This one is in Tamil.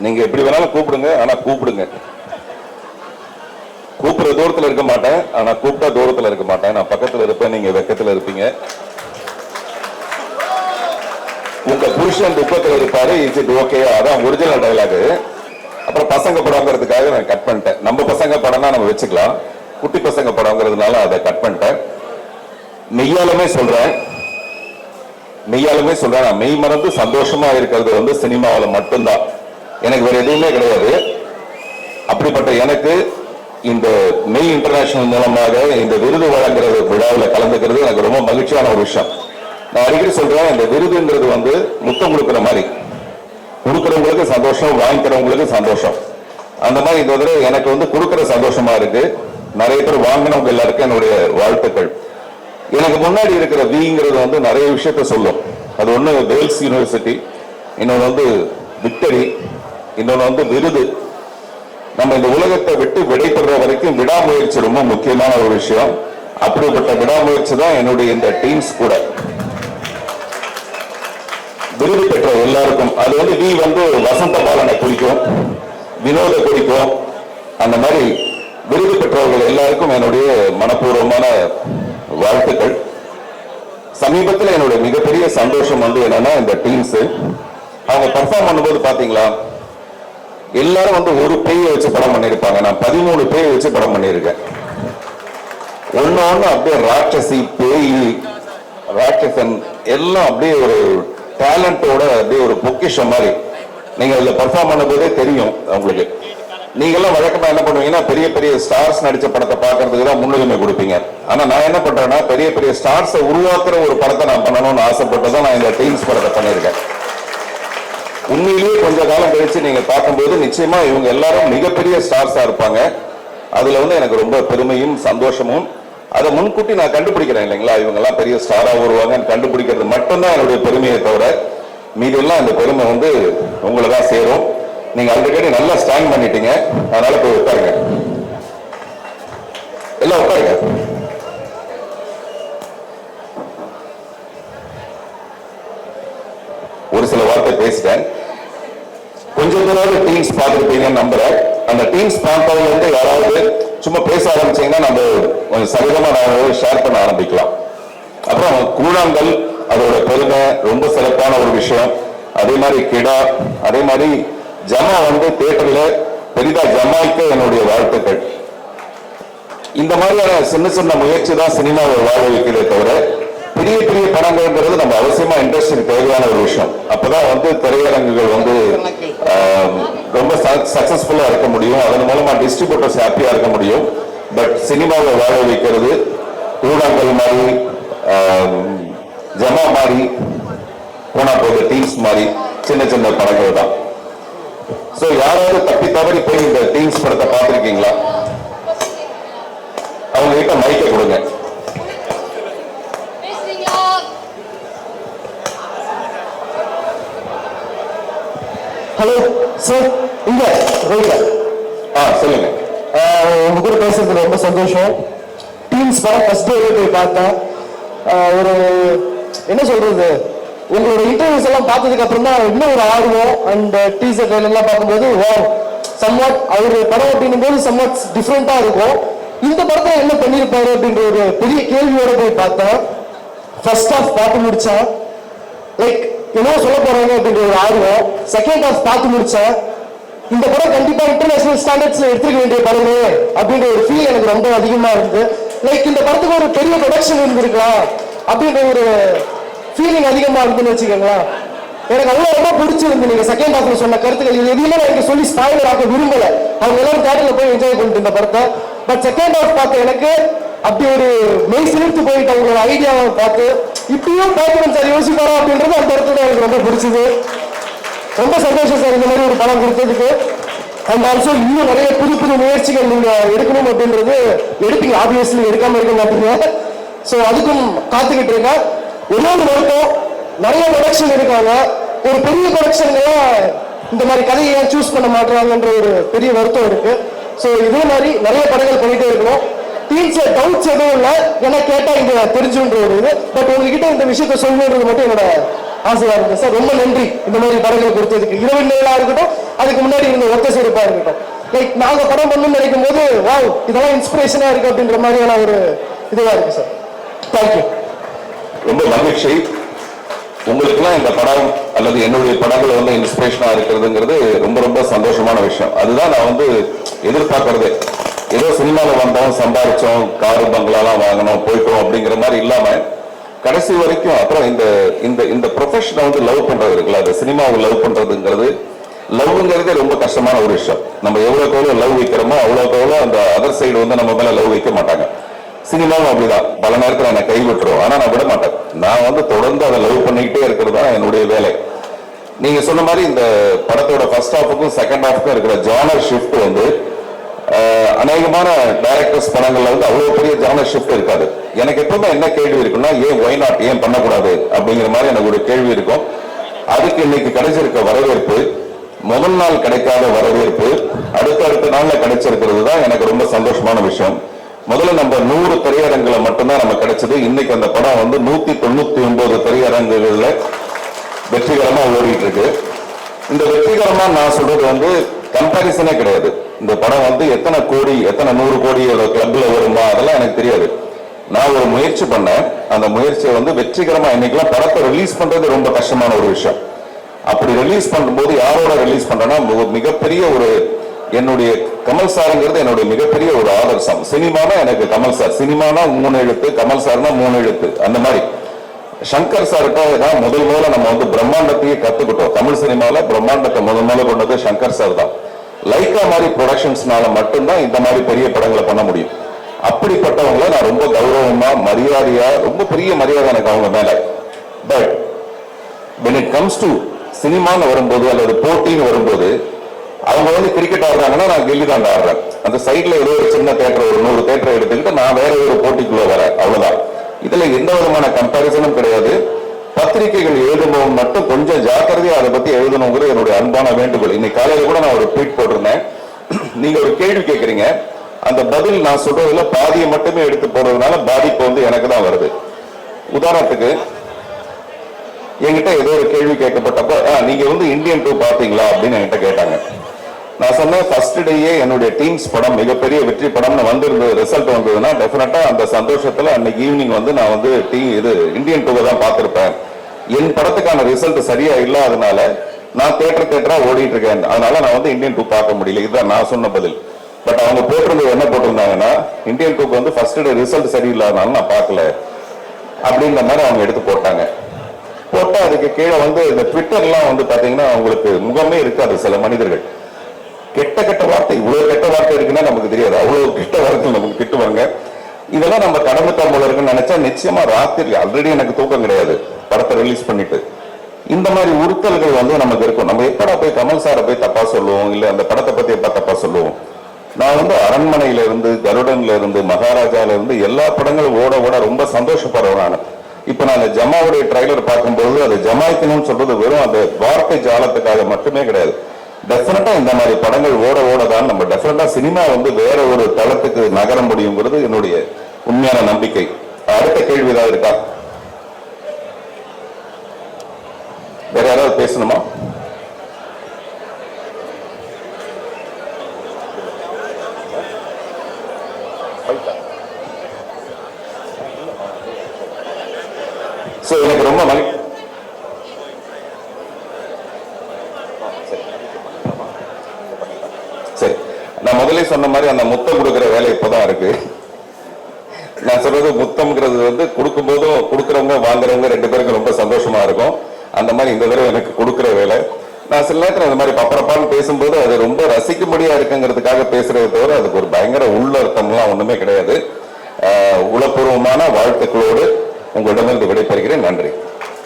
நீங்க எப்படி வேணாலும் கூப்பிடுங்க, ஆனா கூப்பிடுங்க. கூப்பிடுற தூரத்துல இருக்க மாட்டேன், ஆனா கூப்பிட்டா தூரத்துல இருக்க மாட்டேன். நான் பக்கத்துல இருப்பேன், நீங்க வெக்கத்துல இருப்பீங்க. உங்க புருஷன் துக்கத்துல இருப்பாரு, இஸ் இட் ஓகே? அதான் ஒரிஜினல் டைலாக். அப்புறம் பசங்க படங்கிறதுக்காக நான் கட் பண்ணிட்டேன். நம்ம பசங்க படம்னா நம்ம வச்சுக்கலாம், குட்டி பசங்க படங்கிறதுனால அதை கட் பண்ணிட்டேன். மெய்யாலுமே சொல்றேன், நான் மெய் மறந்து சந்தோஷமா இருக்கிறது வந்து சினிமாவில் மட்டும்தான். எனக்கு வேற எதுவுமே கிடையாது. அப்படிப்பட்ட எனக்கு இந்த மெய் இன்டர்நேஷனல் மூலமாக இந்த விருது வழங்குற விழாவில் கலந்துக்கிறது எனக்கு ரொம்ப மகிழ்ச்சியான ஒரு விஷயம். நான் அடிக்கடி சொல்றேன், இந்த விருதுங்கிறது வந்து முத்தம் கொடுக்கிற மாதிரி, கொடுக்கிறவங்களுக்கு சந்தோஷம், வாங்கிக்கிறவங்களுக்கு சந்தோஷம். அந்த மாதிரி இந்த தடவை எனக்கு வந்து கொடுக்கிற சந்தோஷமா இருக்கு. நிறைய பேர் வாங்கினவங்க எல்லாருக்கும் என்னுடைய வாழ்த்துக்கள். எனக்கு முன்னாடி இருக்கிற விங்கிறது வந்து நிறைய விஷயத்த சொல்லும். அது ஒன்று வேல்ஸ் யூனிவர்சிட்டி, இன்னொன்று வந்து விக்டரி, இன்னொன்று வந்து விருது. நம்ம இந்த உலகத்தை விட்டு விடைபெற வரைக்கும் விடாமுயற்சி ரொம்ப முக்கியமான ஒரு விஷயம். அப்படிப்பட்ட விடாமுயற்சி தான் என்னுடைய இந்த டீம்ஸ் கூட. விருது பெற்ற எல்லாருக்கும், அது வந்து வி வந்து வசந்த பாலனை குறிக்கும், வினோத குறிக்கும். அந்த மாதிரி விருது பெற்றவர்கள் எல்லாருக்கும் என்னுடைய மனப்பூர்வமான வாழ்த்துக்கள். சமீபத்தில் என்னுடைய மிகப்பெரிய சந்தோஷம் வந்து என்னன்னா, இந்த டீம்ஸ் அவங்க பர்ஃபார்ம் பண்ணும்போது பாத்தீங்களா, எல்லாரும் வந்து ஒரு பேயை வச்சு படம் பண்ணிருப்பாங்க. நான் 13 பேயை வச்சு படம் பண்ணியிருக்கேன். ஒன்னு அப்படியே ராட்சசி, பேய், ராட்சசன் எல்லாம் அப்படியே ஒரு டேலண்டோட அப்படியே ஒரு பொக்கிஷம் மாதிரி. நீங்க இதுல பர்ஃபார்ம் பண்ணும்போதே தெரியும் உங்களுக்கு. நீங்க எல்லாம் வழக்கமா என்ன பண்ணுவீங்கன்னா, பெரிய பெரிய ஸ்டார்ஸ் நடிச்ச படத்தை பார்க்கறதுக்கு தான் முன்னுரிமை கொடுப்பீங்க. ஆனா நான் என்ன பண்றேன்னா, பெரிய பெரிய ஸ்டார்ஸை உருவாக்குற ஒரு படத்தை நான் பண்ணணும்னு ஆசைப்பட்டுதான் நான் இந்த டீம்ஸ் படத்தை பண்ணியிருக்கேன். உண்மையிலேயே கொஞ்ச காலம் கழிச்சு நீங்க பார்க்கும்போது நிச்சயமா இவங்க எல்லாரும் மிகப்பெரிய ஸ்டார்ஸா இருப்பாங்க. அதுல வந்து எனக்கு ரொம்ப பெருமையும் சந்தோஷமும். அதை முன்கூட்டி நான் கண்டுபிடிக்கிறேன் இல்லைங்களா, இவங்க எல்லாம் பெரிய ஸ்டாரா வருவாங்கன்னு கண்டுபிடிக்கிறது மட்டும்தான் என்னுடைய பெருமையை தவிர, மீதி எல்லாம் இந்த பெருமை வந்து உங்களை தான் சேரும். நீங்க ஆல்ரெடி நல்லா ஸ்டாண்ட் பண்ணிட்டீங்க, அதனால போய் உட்காருங்க, எல்லாம் உட்காருங்க. ஒரு சில வார்த்தை பேசிட்டேன். கொஞ்சம் தூரம் டீம்ஸ் பார்த்துருப்பீங்கன்னு நம்புறேன். அந்த டீம்ஸ் பார்த்தவங்க வந்து யாராவது சும்மா பேச ஆரம்பிச்சீங்கன்னா நம்ம கொஞ்சம் சகஜமா நான் ஷேர் பண்ண ஆரம்பிக்கலாம். அப்புறம் கூழாங்கல், அதோட பெருமை ரொம்ப சிறப்பான ஒரு விஷயம். அதே மாதிரி கிடா, அதே மாதிரி ஜமா வந்து தியேட்டர்ல பெரிதா ஜமாய்க்க என்னுடைய வாழ்த்துக்கள். இந்த மாதிரியான சின்ன சின்ன முயற்சி தான் சினிமாவை வாழ வைக்கிறதே தவிர, பெரிய பெரிய படங்கள்ங்கிறது நம்ம அவசியமா இண்டஸ்ட்ரிக்கு தேவையான ஒரு விஷயம். அப்பதான் வந்து திரையரங்குகள் வந்து ரொம்ப சக்சஸ்ஃபுல்லா இருக்க முடியும். அதன் மூலமா டிஸ்ட்ரிபியூட்டர்ஸ் ஹாப்பியா இருக்க முடியும். பட் சினிமாவை வாழ வைக்கிறது கூழாங்கல் மாதிரி, ஜமா மாதிரி, போனா போது டீம்ஸ் மாதிரி சின்ன சின்ன படங்கள் தான். சோ யாராவது தப்பி தவறி போய் இந்த டீம்ஸ் படத்தை பார்த்திருக்கீங்களா? அவங்க கிட்ட மைக்க கொடுங்க. ஹலோ சார், இங்க சொல்லுங்க. உங்க கூட பேசுறது ரொம்ப சந்தோஷம். டீம்ஸ் படம் ஃபர்ஸ்ட் டே போய் பார்த்தேன். ஒரு என்ன சொல்றது, உங்களோட இன்டர்வியூஸ் எல்லாம் பார்த்ததுக்கு அப்புறம் தான் இன்னும் ஒரு ஆர்வம். அண்ட் டீசர் ட்ரெய்லர் எல்லாம் பார்க்கும்போது சம்வாட் அவர் படம் அப்படின்னும் போது சம்வாட் டிஃப்ரெண்டா இருக்கும். இந்த படத்தை என்ன பண்ணியிருப்பாரு அப்படின்ற ஒரு பெரிய கேள்வியோட போய் பார்த்தேன். ஃபர்ஸ்ட் ஹாஃப் பார்த்து முடிச்சேன், லைக் என்ன சொல்ல போறாங்க அப்படின்ற ஒரு ஆர்வம். செகண்ட் ஹாஃப் பார்த்து முடிச்சேன், இந்த படம் கண்டிப்பா இன்டர்நேஷனல் ஸ்டாண்டர்ட்ஸ்ல எடுத்துக்க வேண்டிய படமே அப்படின்ற ஒரு ஃபீல் எனக்கு ரொம்ப அதிகமா இருந்து, லைக் இந்த படத்துக்கு ஒரு பெரிய ப்ரொடக்ஷன் இருந்திருக்கலாம் அப்படின்ற ஒரு ஃபீலிங் அதிகமா இருந்துன்னு வச்சுக்கோங்களேன். எனக்கு அவ்வளவு ரொம்ப பிடிச்சிருந்து நீங்க செகண்ட் ஹாஃப்ல சொன்ன கருத்துக்கள். இது எதுவுமே நான் எனக்கு சொல்லி ஸ்பாயிலர் ஆக்க விரும்பல. அவங்க எல்லாரும் தியேட்டர்ல போய் என்ஜாய் பண்ணிட்டு இந்த படத்தை. பட் செகண்ட் ஹாஃப் பார்த்து எனக்கு அப்படி ஒரு மெய் சிலிர்த்து போயிட்டு அவங்களோட ஐடியாவை பார்த்து இப்படியும் பார்க்கணும் சார் யோசிப்பாரா அப்படின்றது அந்த இடத்துல எனக்கு ரொம்ப பிடிச்சது. ரொம்ப சந்தோஷம் சார் இந்த மாதிரி ஒரு படம் கொடுத்ததுக்கு. அண்ட் ஆல்சோ இன்னும் நிறைய புது புது முயற்சிகள் நீங்க எடுக்கணும் அப்படின்றது எடுப்பீங்க, ஆப்வியஸ்லி எடுக்காம இருக்க மாட்டீங்க. ஸோ அதுக்கும் காத்துக்கிட்டு இருக்கேன். ஒவ்வொரு வருஷம் நிறைய ப்ரொடக்ஷன் இருக்காங்க, ஒரு பெரிய ப்ரொடக்ஷன்லாம் இந்த மாதிரி கதையை ஏன் சூஸ் பண்ண மாட்டாங்கன்ற ஒரு பெரிய வருத்தம் இருக்கு. ஸோ இதே மாதிரி நிறைய படங்கள் பண்ணிட்டே இருக்கணும். டீம்ஸ்ல டவுட்ஸ் எதுவும் இல்லை, ஏன்னா கேட்டா இங்க தெரிஞ்சுன்ற ஒரு இது. பட் உங்ககிட்ட இந்த விஷயத்த சொல்லணுன்றது மட்டும் என்னோட ஆசையா இருக்கு சார். ரொம்ப நன்றி இந்த மாதிரி படங்கள் கொடுத்ததுக்கு. இரவு நேரா இருக்கட்டும், அதுக்கு முன்னாடி இருந்த ஒத்த சிறப்பா இருக்கட்டும். லைக் நாங்க படம் பண்ணணும்னு நினைக்கும் போது வாவ் இதெல்லாம் இன்ஸ்பிரேஷனா இருக்கு அப்படின்ற மாதிரியான ஒரு இதுவா இருக்கு சார். தேங்க்யூ. ரொம்ப மகிழ்ச்சி. உங்களுக்குலாம் இந்த படம் அல்லது என்னுடைய படங்கள் வந்து இன்ஸ்பிரேஷனா இருக்கிறதுங்கிறது ரொம்ப ரொம்ப சந்தோஷமான விஷயம். அதுதான் நான் வந்து எதிர்பார்க்கறது. ஏதோ சினிமாவில் வந்தோம், சம்பாதிச்சோம், காரு பங்களாலாம் வாங்கணும், போயிட்டோம் அப்படிங்கிற மாதிரி இல்லாம கடைசி வரைக்கும் அப்புறம் இந்த இந்த இந்த ப்ரொஃபஷனை வந்து லவ் பண்றது இருக்குல்ல, அந்த சினிமாவை லவ் பண்றதுங்கிறது, லவ்ங்கிறதே ரொம்ப கஷ்டமான ஒரு விஷயம். நம்ம எவ்வளவுக்கு எவ்வளவு லவ் வைக்கிறோமோ அவ்வளவுக்கு எவ்வளவு அந்த அதர் சைடு வந்து நம்ம மேல லவ் வைக்க மாட்டாங்க. சினிமாவும் அப்படிதான், பல நேரத்தில் என்னை கை விட்டுரும், ஆனா நான் விட மாட்டேன். நான் வந்து தொடர்ந்து அதை லவ் பண்ணிக்கிட்டே இருக்கிறது தான் என்னுடைய வேலை. நீங்க சொன்ன மாதிரி இந்த படத்தோட ஃபர்ஸ்ட் ஹாஃபுக்கும் செகண்ட் ஹாஃபுக்கும் இருக்கிற ஜானர் ஷிஃப்ட் வந்து அநேகமான டைரக்டர்ஸ் படங்கள்ல வந்து அவ்வளவு பெரிய ஜானர் ஷிஃப்ட் இருக்காது. எனக்கு எப்பவுமே என்ன கேள்வி இருக்குன்னா, ஏன் ஒய் நாட், ஏன் பண்ணக்கூடாது அப்படிங்கிற மாதிரி எனக்கு ஒரு கேள்வி இருக்கும். அதுக்கு இன்னைக்கு கிடைச்சிருக்க வரவேற்பு, முதல் நாள் கிடைக்காத வரவேற்பு அடுத்த நாள்ல கிடைச்சிருக்கிறது தான் எனக்கு ரொம்ப சந்தோஷமான விஷயம். முதல்ல நம்ம 100 திரையரங்குல மட்டும்தான் நம்ம கிடைச்சது. இன்னைக்கு அந்த படம் வந்து 199 திரையரங்குகள்ல வெற்றிகரமா ஓடிட்டு இருக்கு. இந்த வெற்றிகரமா நான் சொல்றது வந்து கம்பாரிசனே கிடையாது. இந்த படம் வந்து எத்தனை கோடி, எத்தனை 100 கோடி கிளப்ல வருமா அதெல்லாம் எனக்கு தெரியாது. நான் ஒரு முயற்சி பண்ணேன். அந்த முயற்சியை வந்து வெற்றிகரமா, இன்னைக்கெல்லாம் படத்தை ரிலீஸ் பண்றது ரொம்ப கஷ்டமான ஒரு விஷயம். அப்படி ரிலீஸ் பண்ணும்போது யாரோட ரிலீஸ் பண்றேன்னா, மிகப்பெரிய ஒரு என்னுடைய கமல் சாருங்கிறது என்னுடைய மிகப்பெரிய ஒரு ஆதர்சம். சினிமானா எனக்கு கமல் சார், சினிமானா 3 எழுத்து, கமல் சார்னா 3 எழுத்து. அந்த மாதிரி சங்கர் சார்கிட்ட தான் முதல்ல நம்ம வந்து பிரம்மாண்டத்தையே கத்துக்கிட்டோம். தமிழ் சினிமால பிரம்மாண்டத்தை முதல்ல கொண்டது சங்கர் சார் தான். லைக்கா மாதிரி ப்ரொடக்ஷன்ஸ்னால மட்டும்தான் இந்த மாதிரி பெரிய படங்களை பண்ண முடியும். அப்படிப்பட்டவங்களை நான் ரொம்ப கௌரவமா, மரியாதையா, ரொம்ப பெரிய மரியாதை எனக்கு அவங்க மேல. But when it comes to சினிமான்னு வரும்போது அல்லது போட்டின்னு வரும்போது, அவங்க வந்து கிரிக்கெட் ஆடுறாங்கன்னா நான் கில்லி தான் ஆடுறேன். அந்த சைட்ல ஏதோ ஒரு சின்ன தேட்டர், ஒரு 100 தேட்டரை எடுத்துக்கிட்டு நான் வேற ஒரு போட்டிக்குள்ள வரேன், அவ்வளவுதான். இதுல எந்த விதமான கம்பாரிசனும் கிடையாது. பத்திரிகைகள் எழுதும்போது மட்டும் கொஞ்சம் ஜாக்கிரதையா அதை பத்தி எழுதணுங்கிறது என்னுடைய அன்பான வேண்டுகோள். இன்னைக்கு காலையில கூட நான் ஒரு ட்வீட் போட்டிருந்தேன். நீங்க ஒரு கேள்வி கேட்கறீங்க, அந்த பதில் நான் சொல்றதுல பாதியை மட்டுமே எடுத்து போறதுனால பாதிப்பு வந்து எனக்கு தான் வருது. உதாரணத்துக்கு என்கிட்ட ஏதோ ஒரு கேள்வி கேட்கப்பட்டப்ப, நீங்க வந்து இந்தியன் 2 பாத்தீங்களா அப்படின்னு என்கிட்ட கேட்டாங்க. நான் சொன்னேன், ஃபர்ஸ்ட் டேயே என்னுடைய டீம்ஸ் படம் மிகப்பெரிய வெற்றி படம்னு வந்திருந்தது, ரிசல்ட் வந்ததுன்னா டெஃபினட்டா அந்த சந்தோஷத்துல அன்னைக்கு ஈவினிங் வந்து நான் வந்து இந்தியன் 2 தான் பார்த்திருப்பேன். என் படத்துக்கான ரிசல்ட் சரியா இல்லாதனால நான் தேட்டரா ஓடிட்டு இருக்கேன், அதனால நான் வந்து இந்தியன் 2 பார்க்க முடியல. இதுதான் நான் சொன்ன பதில். பட் அவங்க போட்டிருந்தது என்ன போட்டிருந்தாங்கன்னா, இந்தியன் 2 வந்து ஃபர்ஸ்ட் டே ரிசல்ட் சரியில்லாதனால நான் பார்க்கல அப்படின்ற மாதிரி அவங்க எடுத்து போட்டாங்க. போட்டா அதுக்கு கீழே வந்து இந்த ட்விட்டர்லாம் வந்து பாத்தீங்கன்னா அவங்களுக்கு முகமே இருக்காது. சில மனிதர்கள் கெட்ட வார்த்தை, இவ்வளவு கெட்ட வார்த்தை இருக்குன்னா நமக்கு தெரியாது, அவ்வளவு கெட்ட வார்த்தை நமக்கு திட்டுவாங்க. இதெல்லாம் நம்ம கடமைத்தான் போல இருக்குன்னு நினைச்சா நிச்சயமா ராத்திரி ஆல்ரெடி எனக்கு தூக்கம் கிடையாது படத்தை ரிலீஸ் பண்ணிட்டு. இந்த மாதிரி உறுத்தல்கள் வந்து நமக்கு இருக்கும். நம்ம எப்படா போய் கமல் சாரை போய் தப்பா சொல்லுவோம், இல்ல அந்த படத்தை பத்தி எப்ப தப்பா சொல்லுவோம். நான் வந்து அரண்மனையில இருந்து, கருடன்ல இருந்து, மகாராஜால இருந்து எல்லா படங்களும் ஓட ஓட ரொம்ப சந்தோஷப்படுறேன் நான். இப்ப நான் ஜமாவுடைய ட்ரைலர் பார்க்கும்போது அது ஜமாய்க்கணும்னு சொல்றது வெறும் அந்த வார்த்தை ஜாலத்துக்காக மட்டுமே கிடையாது. டெஃபினட்டா இந்த மாதிரி படங்கள் ஓட ஓடதான் நம்ம டெஃபினட்டா சினிமா வந்து வேற ஒரு தளத்துக்கு நகர முடியுங்கிறது என்னுடைய உண்மையான நம்பிக்கை. அடுத்த கேள்வி ஏதாவது இருக்கா? வேற யாராவது பேசணுமா? எனக்கு ரொம்ப சரி, நான் முதல்ல சொன்ன மாதிரி அந்த முத்தம் கொடுக்கிற வேலை இப்பதான் இருக்கு. நான் சொல்றது முத்தம்ங்கிறது வந்து கொடுக்கும் போதும் கொடுக்கறவங்க வாங்குறவங்க 2 பேருக்கு ரொம்ப சந்தோஷமா இருக்கும். அந்த மாதிரி இந்த தடவை எனக்கு கொடுக்கிற வேலை. நான் சில நேரத்தில் இந்த மாதிரி பப்பரப்பான்னு பேசும்போது அது ரொம்ப ரசிக்கும்படியா இருக்குங்கிறதுக்காக பேசுறதை தவிர அதுக்கு ஒரு பயங்கர உள்ளர்த்தம்லாம் ஒண்ணுமே கிடையாது. உளப்பூர்வமான வாழ்த்துக்களோடு உங்களிடமிருந்து விடைபெறுகிறேன். நன்றி.